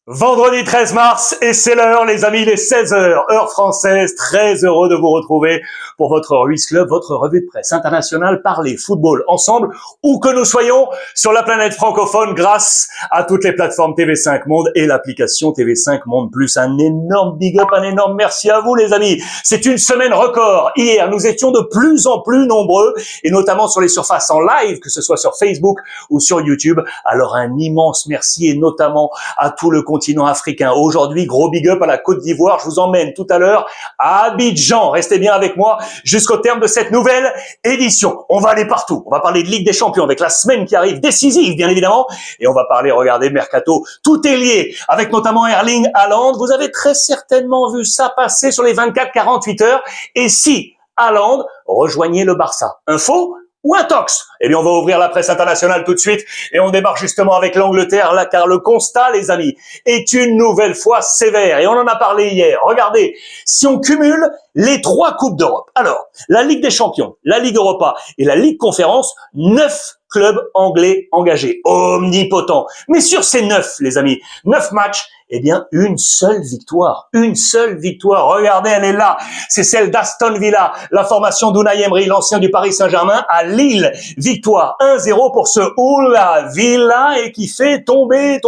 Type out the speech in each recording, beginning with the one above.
Vendredi 13 mars, et c'est l'heure, les amis, les 16 heures, heure française. Très heureux de vous retrouver pour votre Ruiz Club, votre revue de presse internationale. Parler football ensemble, où que nous soyons sur la planète francophone, grâce à toutes les plateformes TV5 Monde et l'application TV5 Monde Plus. Un énorme big up, un énorme merci à vous, les amis. C'est une semaine record. Hier, nous étions de plus en plus nombreux, et notamment sur les surfaces en live, que ce soit sur Facebook ou sur YouTube. Alors, un immense merci, et notamment à tout le continent africain. Aujourd'hui, gros big up à la Côte d'Ivoire. Je vous emmène tout à l'heure à Abidjan. Restez bien avec moi jusqu'au terme de cette nouvelle édition. On va aller partout. On va parler de Ligue des Champions avec la semaine qui arrive, décisive bien évidemment. Et on va parler, regardez, Mercato. Tout est lié avec notamment Erling Haaland. Vous avez très certainement vu ça passer sur les 24-48 heures. Et si Haaland rejoignait le Barça? Info ou un tox? Eh bien, on va ouvrir la presse internationale tout de suite et on démarre justement avec l'Angleterre là, car le constat, les amis, est une nouvelle fois sévère et on en a parlé hier. Regardez, si on cumule les 3 coupes d'Europe, alors la Ligue des Champions, la Ligue Europa et la Ligue Conférence, 9 clubs anglais engagés, omnipotents. Mais sur ces 9, les amis, 9 matchs, eh bien, une seule victoire. Une seule victoire. Regardez, elle est là. C'est celle d'Aston Villa, la formation d'Unai Emery, l'ancien du Paris Saint-Germain, à Lille. Victoire 1-0 pour ce Oula Villa et qui fait tomber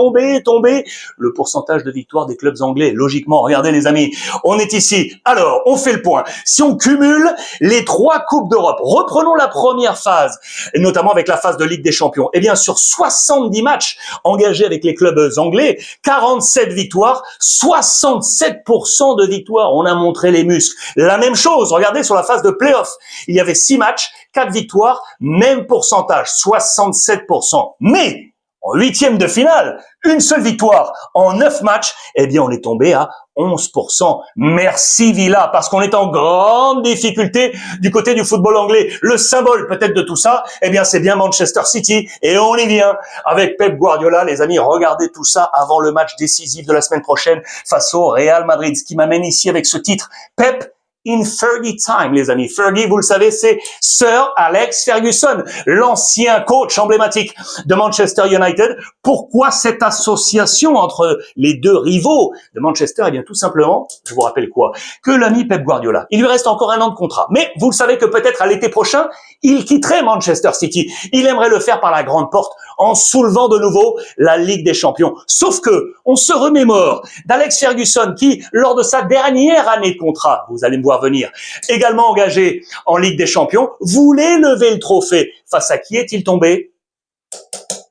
le pourcentage de victoire des clubs anglais. Logiquement, regardez les amis, on est ici. Alors, on fait le point. Si on cumule les 3 coupes d'Europe, reprenons la première phase, et notamment avec la phase de Ligue des Champions. Eh bien, sur 70 matchs engagés avec les clubs anglais, 47 victoires, 67% de victoires. On a montré les muscles. La même chose, regardez sur la phase de play-off. Il y avait 6 matchs, 4 victoires, même pourcentage, 67%. Mais en 8e de finale, une seule victoire en 9 matchs, eh bien on est tombé à 11%. Merci Villa, parce qu'on est en grande difficulté du côté du football anglais. Le symbole peut-être de tout ça, eh bien c'est bien Manchester City, et on y vient avec Pep Guardiola. Les amis, regardez tout ça avant le match décisif de la semaine prochaine face au Real Madrid, ce qui m'amène ici avec ce titre, Pep in Fergie time, les amis. Fergie, vous le savez, c'est Sir Alex Ferguson, l'ancien coach emblématique de Manchester United. Pourquoi cette association entre les deux rivaux de Manchester? Eh bien, tout simplement, je vous rappelle quoi? Que l'ami Pep Guardiola, il lui reste encore 1 an de contrat. Mais vous le savez que peut-être à l'été prochain, il quitterait Manchester City. Il aimerait le faire par la grande porte en soulevant de nouveau la Ligue des Champions. Sauf que, on se remémore d'Alex Ferguson qui, lors de sa dernière année de contrat, vous allez me voir venir, également engagé en Ligue des Champions, voulait lever le trophée. Face à qui est-il tombé?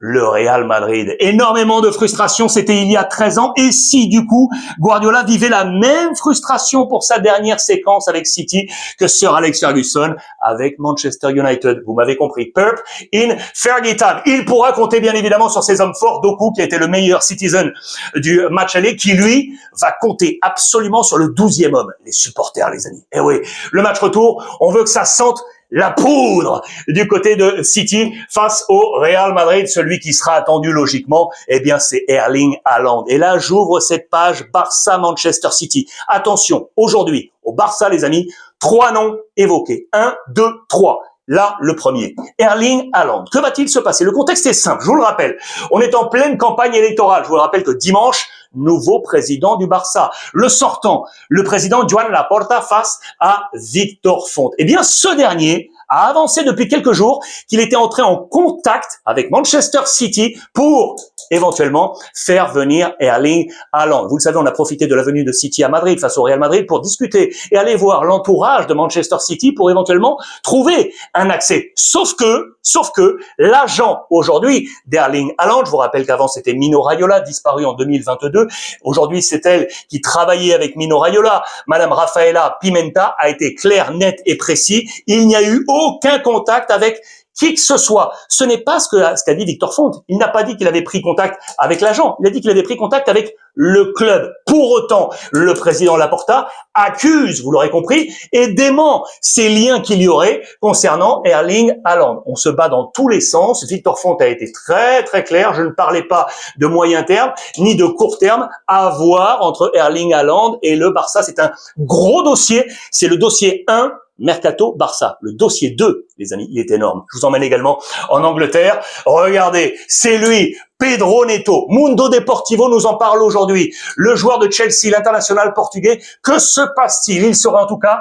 Le Real Madrid. Énormément de frustration, c'était il y a 13 ans. Et si, du coup, Guardiola vivait la même frustration pour sa dernière séquence avec City que Sir Alex Ferguson avec Manchester United. Vous m'avez compris. Pep in Fergie time. Il pourra compter bien évidemment sur ses hommes forts. Doku, qui a été le meilleur citizen du match aller, qui lui va compter absolument sur le 12e homme. Les supporters, les amis. Eh oui, le match retour, on veut que ça sente la poudre du côté de City face au Real Madrid. Celui qui sera attendu logiquement, eh bien, c'est Erling Haaland. Et là, j'ouvre cette page Barça-Manchester City. Attention, aujourd'hui, au Barça, les amis, 3 noms évoqués. 1, 2, 3. Là, le premier, Erling Haaland. Que va-t-il se passer? Le contexte est simple, je vous le rappelle. On est en pleine campagne électorale. Je vous rappelle que dimanche, nouveau président du Barça. Le sortant, le président Joan Laporta face à Victor Font. Eh bien, ce dernier a avancé depuis quelques jours qu'il était entré en contact avec Manchester City pour éventuellement faire venir Erling Haaland. Vous le savez, on a profité de la venue de City à Madrid face au Real Madrid pour discuter et aller voir l'entourage de Manchester City pour éventuellement trouver un accès. Sauf que l'agent aujourd'hui d'Erling Haaland, je vous rappelle qu'avant c'était Mino Raiola, disparu en 2022. Aujourd'hui, c'est elle qui travaillait avec Mino Raiola. Madame Rafaela Pimenta a été claire, nette et précis. Il n'y a eu aucun contact avec qui que ce soit. Ce n'est pas ce qu'a dit Victor Font. Il n'a pas dit qu'il avait pris contact avec l'agent. Il a dit qu'il avait pris contact avec le club. Pour autant, le président Laporta accuse, vous l'aurez compris, et dément ces liens qu'il y aurait concernant Erling Haaland. On se bat dans tous les sens. Victor Font a été très très clair. Je ne parlais pas de moyen terme ni de court terme à voir entre Erling Haaland et le Barça. C'est un gros dossier. C'est le dossier 1 Mercato Barça. Le dossier 2, les amis, il est énorme. Je vous emmène également en Angleterre. Regardez, c'est lui, Pedro Neto. Mundo Deportivo nous en parle aujourd'hui. Le joueur de Chelsea, l'international portugais. Que se passe-t-il? Il sera en tout cas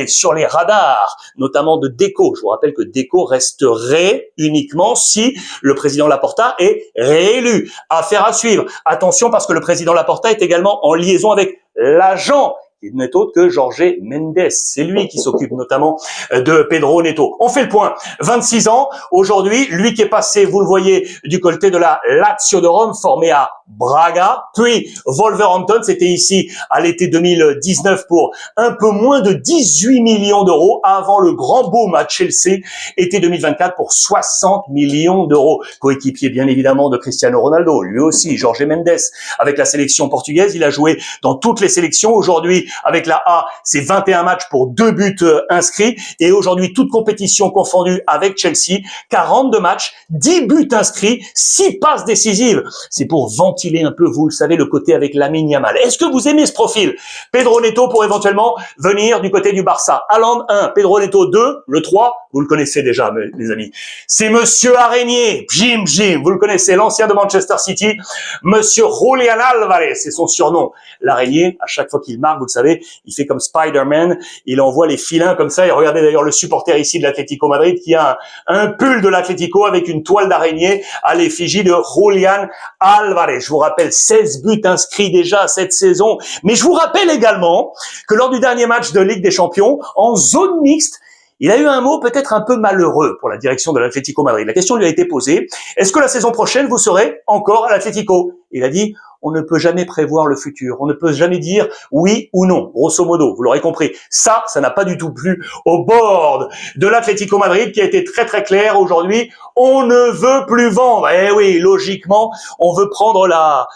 sur les radars, notamment de Deco. Je vous rappelle que Deco resterait uniquement si le président Laporta est réélu. Affaire à suivre. Attention parce que le président Laporta est également en liaison avec l'agent qui n'est autre que Jorge Mendes. C'est lui qui s'occupe notamment de Pedro Neto. On fait le point. 26 ans. Aujourd'hui, lui qui est passé, vous le voyez, du côté de la Lazio de Rome, formé à Braga, puis Wolverhampton. C'était ici à l'été 2019 pour un peu moins de 18 millions d'euros avant le grand boom à Chelsea, été 2024 pour 60 millions d'euros. Coéquipier bien évidemment de Cristiano Ronaldo, lui aussi, Jorge Mendes. Avec la sélection portugaise, il a joué dans toutes les sélections. Aujourd'hui, avec la A, c'est 21 matchs pour 2 buts inscrits. Et aujourd'hui, toute compétition confondue avec Chelsea, 42 matchs, 10 buts inscrits, 6 passes décisives. C'est pour ventiler un peu, vous le savez, le côté avec Lamine Yamal. Est-ce que vous aimez ce profil? Pedro Neto pour éventuellement venir du côté du Barça. Haaland 1, Pedro Neto 2, le 3, vous le connaissez déjà, les amis. C'est Monsieur Araignée, Jim, vous le connaissez, l'ancien de Manchester City, Monsieur Julian Alvarez, c'est son surnom. L'araignée, à chaque fois qu'il marque, vous le savez, il fait comme Spider-Man, il envoie les filins comme ça, et regardez d'ailleurs le supporter ici de l'Atlético Madrid qui a un pull de l'Atlético avec une toile d'araignée à l'effigie de Julian Alvarez. Je vous rappelle 16 buts inscrits déjà cette saison, mais je vous rappelle également que lors du dernier match de Ligue des Champions, en zone mixte, il a eu un mot peut-être un peu malheureux pour la direction de l'Atlético Madrid. La question lui a été posée, est-ce que la saison prochaine vous serez encore à l'Atlético? Il a dit, on ne peut jamais prévoir le futur, on ne peut jamais dire oui ou non, grosso modo, vous l'aurez compris. Ça n'a pas du tout plu au board de l'Atlético Madrid qui a été très très clair aujourd'hui, on ne veut plus vendre. Eh oui, logiquement, on veut prendre la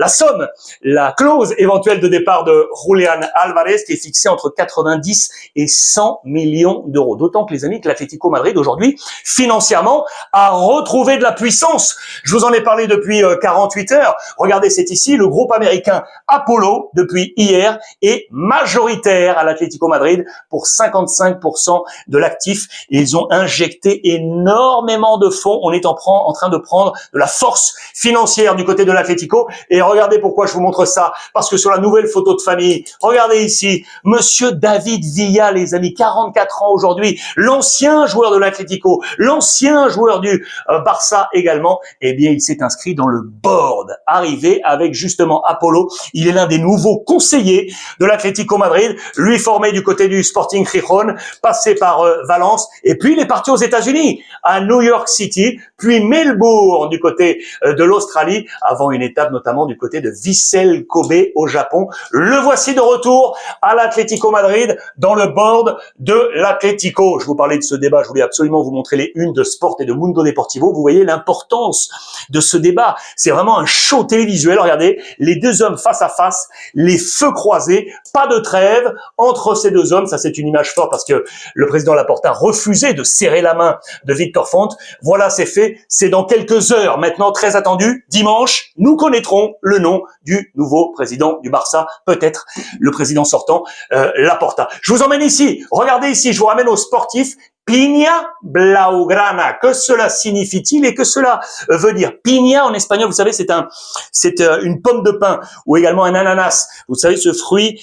somme, la clause éventuelle de départ de Julian Alvarez qui est fixée entre 90 et 100 millions d'euros. D'autant que les amis, que l'Atlético Madrid aujourd'hui, financièrement, a retrouvé de la puissance. Je vous en ai parlé depuis 48 heures. Regardez, c'est ici, le groupe américain Apollo, depuis hier, est majoritaire à l'Atlético Madrid pour 55% de l'actif. Ils ont injecté énormément de fonds. On est en train de prendre de la force financière du côté de l'Atlético. Et regardez pourquoi je vous montre ça. Parce que sur la nouvelle photo de famille, regardez ici, Monsieur David Villa, les amis, 44 ans aujourd'hui, l'ancien joueur de l'Atlético, l'ancien joueur du Barça également, eh bien, il s'est inscrit dans le board, arrivé avec justement Apollo. Il est l'un des nouveaux conseillers de l'Atlético Madrid, lui formé du côté du Sporting Gijón, passé par Valence, et puis il est parti aux États-Unis, à New York City, puis Melbourne du côté de l'Australie, avant une étape notamment du côté de Vissel Kobe au Japon. Le voici de retour à l'Atlético Madrid, dans le board de l'Atlético. Je vous parlais de ce débat, je voulais absolument vous montrer les unes de Sport et de Mundo Deportivo. Vous voyez l'importance de ce débat. C'est vraiment un show télévisuel. Regardez, les deux hommes face à face, les feux croisés, pas de trêve entre ces deux hommes. Ça, c'est une image forte parce que le président Laporta refusait de serrer la main de Victor Font. Voilà, c'est fait. C'est dans quelques heures. Maintenant, très attendu, dimanche, nous connaîtrons le nom du nouveau président du Barça, peut-être le président sortant, Laporta. Je vous emmène ici. Regardez ici, je vous ramène aux sportifs. Piña blaugrana, que cela signifie-t-il et que cela veut dire? Piña en espagnol, vous savez, c'est une pomme de pin ou également un ananas. Vous savez, ce fruit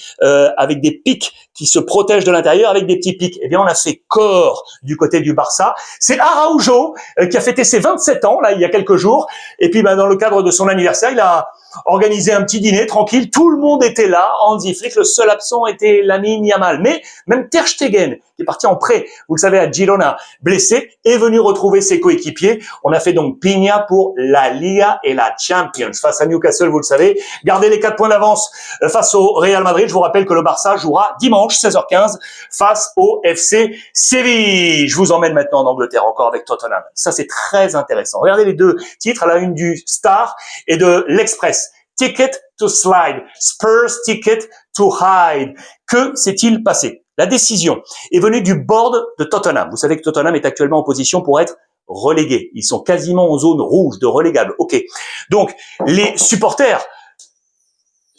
avec des pics qui se protègent de l'intérieur avec des petits pics. Eh bien, on a fait corps du côté du Barça. C'est Araujo qui a fêté ses 27 ans là il y a quelques jours. Et puis, dans le cadre de son anniversaire, il a organisé un petit dîner tranquille. Tout le monde était là. Hansi Flick, le seul absent était Lamine Yamal. Mais même Ter Stegen, qui est parti en prêt, vous le savez, à Girona, blessé, est venu retrouver ses coéquipiers. On a fait donc Piña pour la Liga et la Champions face à Newcastle, vous le savez. Gardez les 4 points d'avance face au Real Madrid. Je vous rappelle que le Barça jouera dimanche 16h15 face au FC Séville. Je vous emmène maintenant en Angleterre encore avec Tottenham. Ça, c'est très intéressant. Regardez les deux titres à la une du Star et de l'Express. Ticket to slide, Spurs ticket to hide. Que s'est-il passé? La décision est venue du board de Tottenham. Vous savez que Tottenham est actuellement en position pour être relégué. Ils sont quasiment en zone rouge de relégable. Ok. Donc, les supporters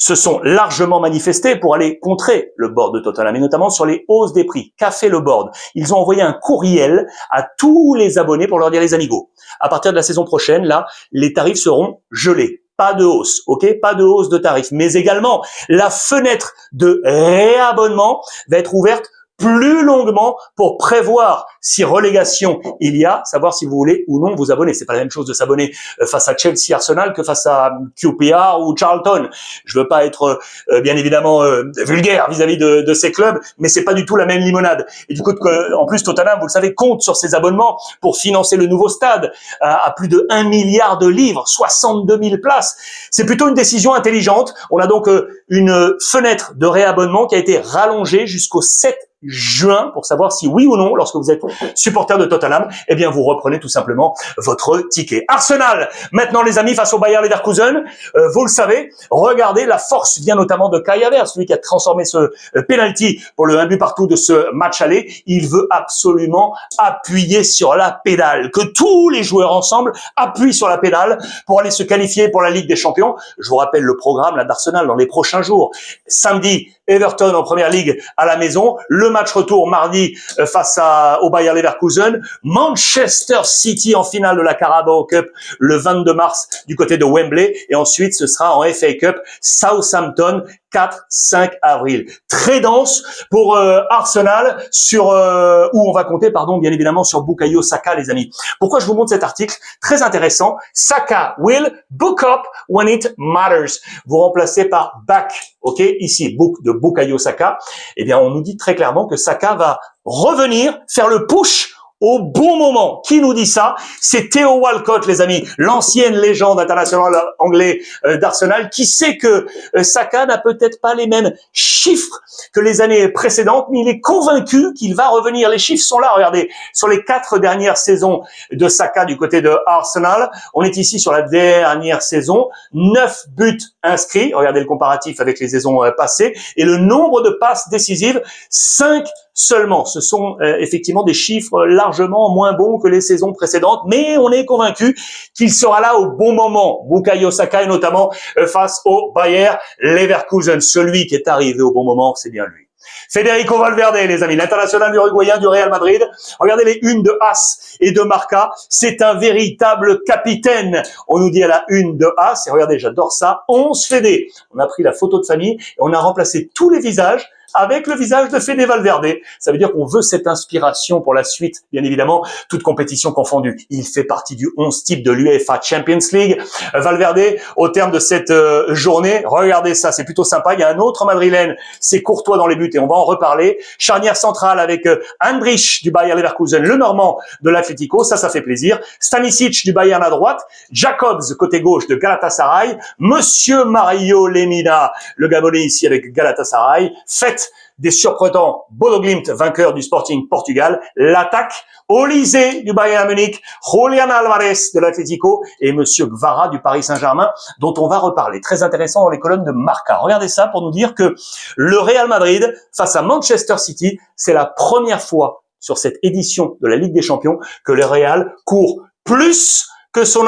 se sont largement manifestés pour aller contrer le board de Tottenham, et notamment sur les hausses des prix. Qu'a fait le board? Ils ont envoyé un courriel à tous les abonnés pour leur dire, les amigos, à partir de la saison prochaine, là, les tarifs seront gelés. Pas de hausse, ok? Pas de hausse de tarifs. Mais également, la fenêtre de réabonnement va être ouverte plus longuement pour prévoir si relégation il y a, savoir si vous voulez ou non vous abonner. C'est pas la même chose de s'abonner face à Chelsea Arsenal que face à QPR ou Charlton. Je veux pas être bien évidemment vulgaire vis-à-vis de ces clubs, mais c'est pas du tout la même limonade. Et du coup, en plus Tottenham, vous le savez, compte sur ses abonnements pour financer le nouveau stade à plus de 1 milliard de livres, 62 000 places. C'est plutôt une décision intelligente. On a donc une fenêtre de réabonnement qui a été rallongée jusqu'au 7 juin pour savoir si oui ou non, lorsque vous êtes supporter de Tottenham, eh bien vous reprenez tout simplement votre ticket. Arsenal, maintenant les amis, face au Bayer Leverkusen, vous le savez, regardez, la force vient notamment de Kai Havertz, celui qui a transformé ce penalty pour le 1 but partout de ce match aller. Il veut absolument appuyer sur la pédale, que tous les joueurs ensemble appuient sur la pédale pour aller se qualifier pour la Ligue des Champions. Je vous rappelle le programme là d'Arsenal dans les prochains jours. Samedi, Everton en première ligue à la maison, le match retour mardi face au Bayer Leverkusen, Manchester City en finale de la Carabao Cup le 22 mars du côté de Wembley, et ensuite ce sera en FA Cup Southampton 4-5 avril. Très dense pour Arsenal, sur où on va compter bien évidemment sur Bukayo Saka, les amis. Pourquoi je vous montre cet article très intéressant? Saka will book up when it matters. Vous remplacez par back, ok, ici book de Bukayo Saka. Eh bien, on nous dit très clairement que Saka va revenir faire le push au bon moment. Qui nous dit ça? C'est Theo Walcott, les amis, l'ancienne légende internationale anglais d'Arsenal, qui sait que Saka n'a peut-être pas les mêmes chiffres que les années précédentes, mais il est convaincu qu'il va revenir. Les chiffres sont là, regardez, sur les 4 dernières saisons de Saka du côté de Arsenal. On est ici sur la dernière saison, 9 buts inscrits, regardez le comparatif avec les saisons passées, et le nombre de passes décisives, 5 seulement. Ce sont effectivement des chiffres largement moins bons que les saisons précédentes, mais on est convaincu qu'il sera là au bon moment. Bukayo Saka, et notamment face au Bayer Leverkusen. Celui qui est arrivé au bon moment, c'est bien lui. Federico Valverde, les amis, l'international uruguayen du Real Madrid. Regardez les unes de AS et de Marca. C'est un véritable capitaine. On nous dit à la une de AS, et regardez, j'adore ça, 11 Fede. On a pris la photo de famille et on a remplacé tous les visages avec le visage de Fede Valverde. Ça veut dire qu'on veut cette inspiration pour la suite, bien évidemment, toute compétition confondue. Il fait partie du 11 type de l'UEFA Champions League. Valverde, au terme de cette journée, regardez ça, c'est plutôt sympa. Il y a un autre madrilène, c'est Courtois dans les buts, et on va en reparler. Charnière centrale avec Andrich du Bayer Leverkusen, le Normand de l'Atlético, ça fait plaisir. Stanisic du Bayern à droite, Jacobs côté gauche de Galatasaray, Monsieur Mario Lemina, le Gabonais ici avec Galatasaray, fait des surprenants Bodo Glimt, vainqueur du Sporting Portugal, l'attaque Olysée du Bayern Munich, Julián Álvarez de l'Atlético et Monsieur Gvara du Paris Saint-Germain, dont on va reparler. Très intéressant dans les colonnes de Marca. Regardez ça pour nous dire que le Real Madrid face à Manchester City, c'est la première fois sur cette édition de la Ligue des Champions que le Real court plus que son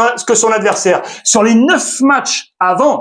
adversaire. Sur les 9 matchs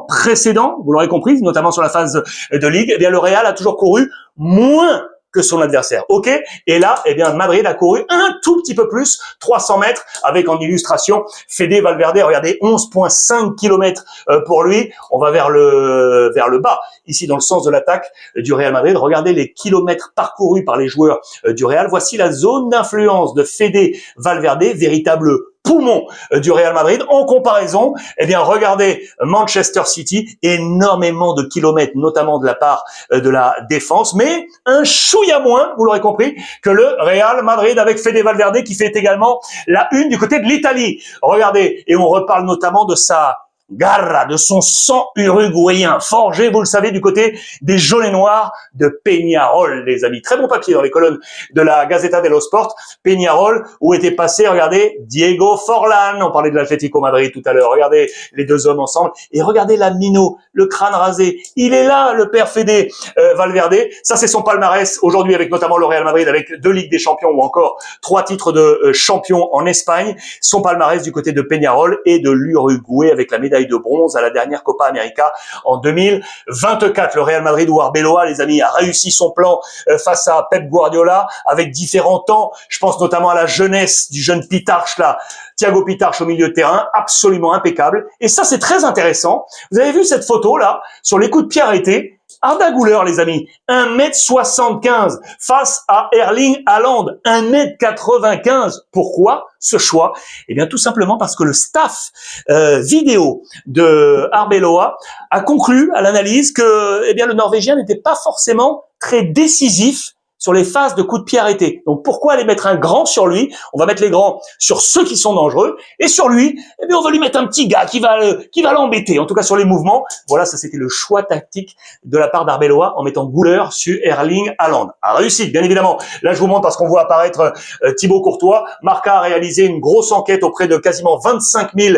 précédents, vous l'aurez compris, notamment sur la phase de Ligue, eh bien, le Real a toujours couru moins que son adversaire. Ok? Et là, eh bien, Madrid a couru un tout petit peu plus, 300 mètres, avec en illustration Fede Valverde. Regardez, 11,5 km pour lui. On va vers le bas, ici dans le sens de l'attaque du Real Madrid. Regardez les kilomètres parcourus par les joueurs du Real. Voici la zone d'influence de Fede Valverde, véritable poumon du Real Madrid. En comparaison, eh bien, regardez Manchester City, énormément de kilomètres, notamment de la part de la défense, mais un chouïa moins, vous l'aurez compris, que le Real Madrid avec Fede Valverde qui fait également la une du côté de l'Italie. Regardez, et on reparle notamment de sa garra, de son sang uruguayen, forgé, vous le savez, du côté des jaunes et noirs de Peñarol, les amis. Très bon papier dans les colonnes de la Gazzetta dello Sport. Peñarol, où était passé, regardez, Diego Forlán. On parlait de l'Atlético Madrid tout à l'heure. Regardez les deux hommes ensemble. Et regardez la Mino, le crâne rasé. Il est là, le père Fede Valverde. Ça, c'est son palmarès aujourd'hui avec notamment le Real Madrid, avec 2 Ligues des Champions ou encore 3 titres de champion en Espagne. Son palmarès du côté de Peñarol et de l'Uruguay avec la médaille médaille de bronze à la dernière Copa América en 2024. Le Real Madrid ou Arbeloa, les amis, a réussi son plan face à Pep Guardiola avec différents temps. Je pense notamment à la jeunesse du jeune Pitarch là, Thiago Pitarch au milieu de terrain, absolument impeccable. Et ça, c'est très intéressant. Vous avez vu cette photo là, sur les coups de pied arrêtés? Arda Güler, les amis, 1m75 face à Erling Haaland, 1m95. Pourquoi ce choix? Eh bien, tout simplement parce que le staff vidéo de Arbeloa a conclu à l'analyse que, eh bien, le Norvégien n'était pas forcément très décisif sur les phases de coups de pied arrêtés. Donc, pourquoi aller mettre un grand sur lui? On va mettre les grands sur ceux qui sont dangereux. Et sur lui, eh bien, on va lui mettre un petit gars qui va l'embêter. En tout cas, sur les mouvements. Voilà, ça, c'était le choix tactique de la part d'Arbeloa en mettant Güler sur Erling Haaland. A réussi, bien évidemment. Là, je vous montre parce qu'on voit apparaître Thibaut Courtois. Marca a réalisé une grosse enquête auprès de quasiment 25 000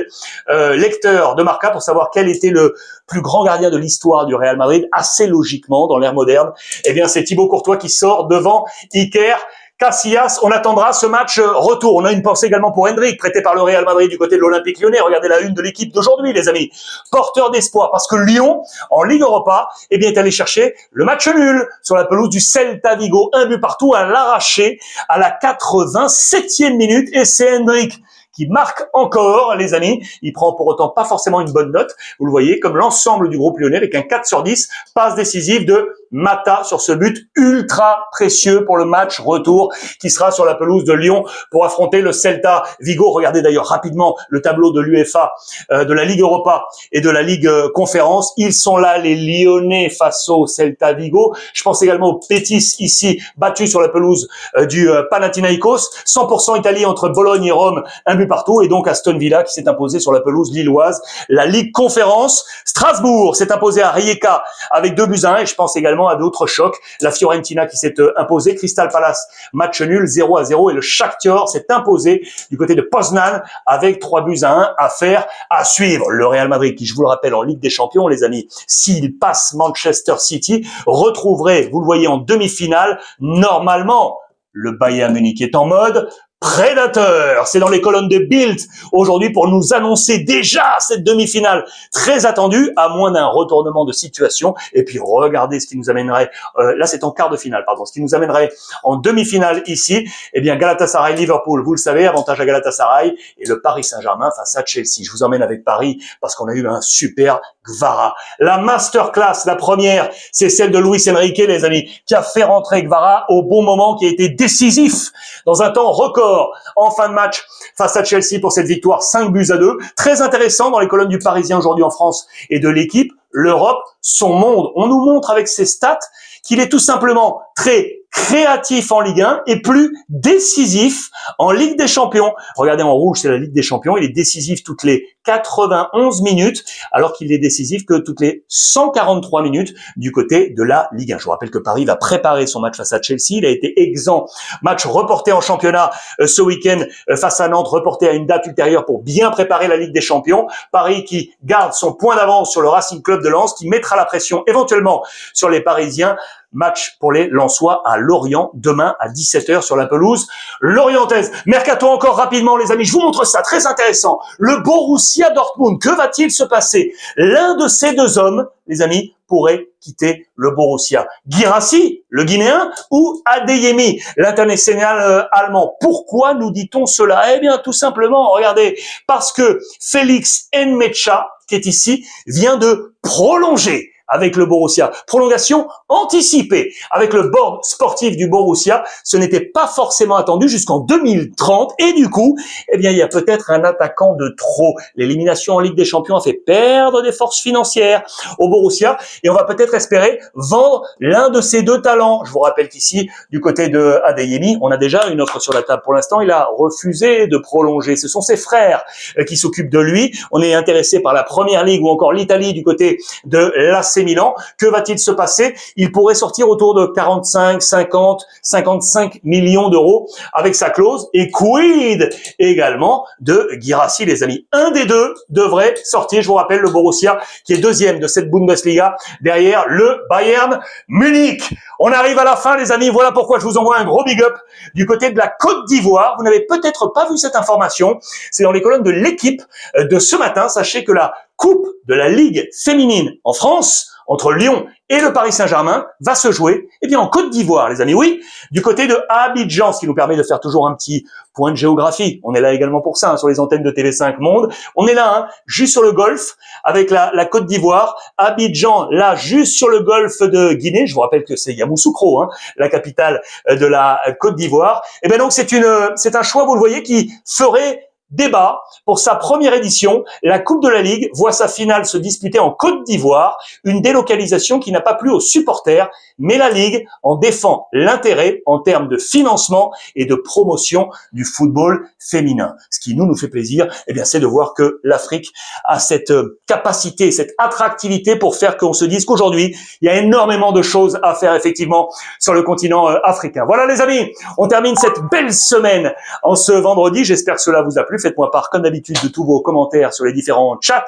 lecteurs de Marca pour savoir quel était le plus grand gardien de l'histoire du Real Madrid. Assez logiquement, dans l'ère moderne, eh bien, c'est Thibaut Courtois qui sort devant Iker Casillas. On attendra ce match retour. On a une pensée également pour Endrick, prêté par le Real Madrid du côté de l'Olympique Lyonnais. Regardez la une de l'équipe d'aujourd'hui, les amis. Porteur d'espoir, parce que Lyon, en Ligue Europa, eh bien, est allé chercher le match nul sur la pelouse du Celta Vigo. 1-but à l'arraché à la 87e minute. Et c'est Endrick qui marque encore, les amis. Il prend pour autant pas forcément une bonne note. Vous le voyez, comme l'ensemble du groupe lyonnais, avec un 4/10, passe décisive de Mata sur ce but ultra précieux pour le match retour qui sera sur la pelouse de Lyon pour affronter le Celta Vigo. Regardez d'ailleurs rapidement le tableau de l'UEFA, de la Ligue Europa et de la Ligue Conférence. Ils sont là, les Lyonnais face au Celta Vigo. Je pense également au Betis ici, battu sur la pelouse du Panathinaikos. 100% Italie entre Bologne et Rome, 1-but partout. Et donc Aston Villa qui s'est imposé sur la pelouse lilloise. La Ligue Conférence, Strasbourg s'est imposé à Rijeka avec 2-1. Et je pense également à d'autres chocs. La Fiorentina qui s'est imposée, Crystal Palace, match nul 0-0, et le Shakhtar s'est imposé du côté de Poznan avec 3-1. Affaire à suivre. Le Real Madrid, qui, je vous le rappelle, en Ligue des Champions, les amis, s'il passe Manchester City, retrouverait, vous le voyez, en demi-finale, normalement, le Bayern Munich est en mode prédateur. C'est dans les colonnes de Bild aujourd'hui pour nous annoncer déjà cette demi-finale très attendue, à moins d'un retournement de situation. Et puis regardez ce qui nous amènerait, là c'est en quart de finale, pardon, ce qui nous amènerait en demi-finale ici, eh bien Galatasaray-Liverpool, vous le savez, avantage à Galatasaray, et le Paris Saint-Germain face à Chelsea. Je vous emmène avec Paris parce qu'on a eu un super Gvara. La masterclass, la première, c'est celle de Luis Enrique, les amis, qui a fait rentrer Gvara au bon moment, qui a été décisif dans un temps record en fin de match face à Chelsea pour cette victoire 5-2. Très intéressant dans les colonnes du Parisien aujourd'hui en France et de l'équipe. L'Europe, son monde. On nous montre avec ses stats qu'il est tout simplement très créatif en Ligue 1 et plus décisif en Ligue des Champions. Regardez en rouge, c'est la Ligue des Champions. Il est décisif toutes les 91 minutes, alors qu'il est décisif que toutes les 143 minutes du côté de la Ligue 1. Je vous rappelle que Paris va préparer son match face à Chelsea. Il a été exempt. Match reporté en championnat ce week-end face à Nantes, reporté à une date ultérieure pour bien préparer la Ligue des Champions. Paris qui garde son point d'avance sur le Racing Club de Lens, qui mettra la pression éventuellement sur les Parisiens. Match pour les Lensois à Lorient, demain à 17h sur la pelouse lorientaise. Mercato encore rapidement, les amis. Je vous montre ça, très intéressant. Le Borussia Dortmund, que va-t-il se passer? L'un de ces deux hommes, les amis, pourrait quitter le Borussia. Guirassy, le Guinéen, ou Adeyemi, l'international allemand. Pourquoi nous dit-on cela? Eh bien, tout simplement, regardez, parce que Félix Nmecha, qui est ici, vient de prolonger avec le Borussia. Prolongation anticipée avec le board sportif du Borussia. Ce n'était pas forcément attendu jusqu'en 2030. Et du coup, eh bien, il y a peut-être un attaquant de trop. L'élimination en Ligue des Champions a fait perdre des forces financières au Borussia. Et on va peut-être espérer vendre l'un de ces deux talents. Je vous rappelle qu'ici, du côté de Adeyemi, on a déjà une offre sur la table. Pour l'instant, il a refusé de prolonger. Ce sont ses frères qui s'occupent de lui. On est intéressé par la Première Ligue ou encore l'Italie du côté de l'AC Milan. Que va-t-il se passer? Il pourrait sortir autour de 45, 50, 55 millions d'euros avec sa clause. Et quid également de Guirassy, les amis. Un des deux devrait sortir. Je vous rappelle, le Borussia qui est deuxième de cette Bundesliga derrière le Bayern Munich. On arrive à la fin, les amis. Voilà pourquoi je vous envoie un gros big up du côté de la Côte d'Ivoire. Vous n'avez peut-être pas vu cette information. C'est dans les colonnes de l'équipe de ce matin. Sachez que la Coupe de la Ligue féminine en France, entre Lyon et le Paris Saint-Germain, va se jouer, eh bien, en Côte d'Ivoire, les amis. Oui, du côté de Abidjan, ce qui nous permet de faire toujours un petit point de géographie. On est là également pour ça, hein, sur les antennes de TV5 Monde. On est là, hein, juste sur le golfe, avec la Côte d'Ivoire. Abidjan, là, juste sur le golfe de Guinée. Je vous rappelle que c'est Yamoussoukro, hein, la capitale de la Côte d'Ivoire. Eh bien, donc, c'est un choix, vous le voyez, qui ferait débat pour sa première édition. La Coupe de la Ligue voit sa finale se disputer en Côte d'Ivoire, une délocalisation qui n'a pas plu aux supporters, mais la Ligue en défend l'intérêt en termes de financement et de promotion du football féminin. Ce qui nous fait plaisir, eh bien, c'est de voir que l'Afrique a cette capacité, cette attractivité pour faire qu'on se dise qu'aujourd'hui, il y a énormément de choses à faire effectivement sur le continent africain. Voilà les amis, on termine cette belle semaine en ce vendredi. J'espère que cela vous a plu. Faites-moi part, comme d'habitude, de tous vos commentaires sur les différents chats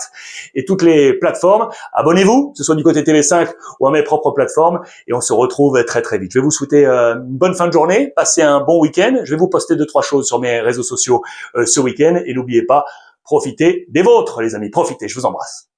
et toutes les plateformes. Abonnez-vous, que ce soit du côté TV5 ou à mes propres plateformes. Et on se retrouve très très vite. Je vais vous souhaiter une bonne fin de journée. Passez un bon week-end. Je vais vous poster 2-3 choses sur mes réseaux sociaux ce week-end. Et n'oubliez pas, profitez des vôtres, les amis. Profitez. Je vous embrasse.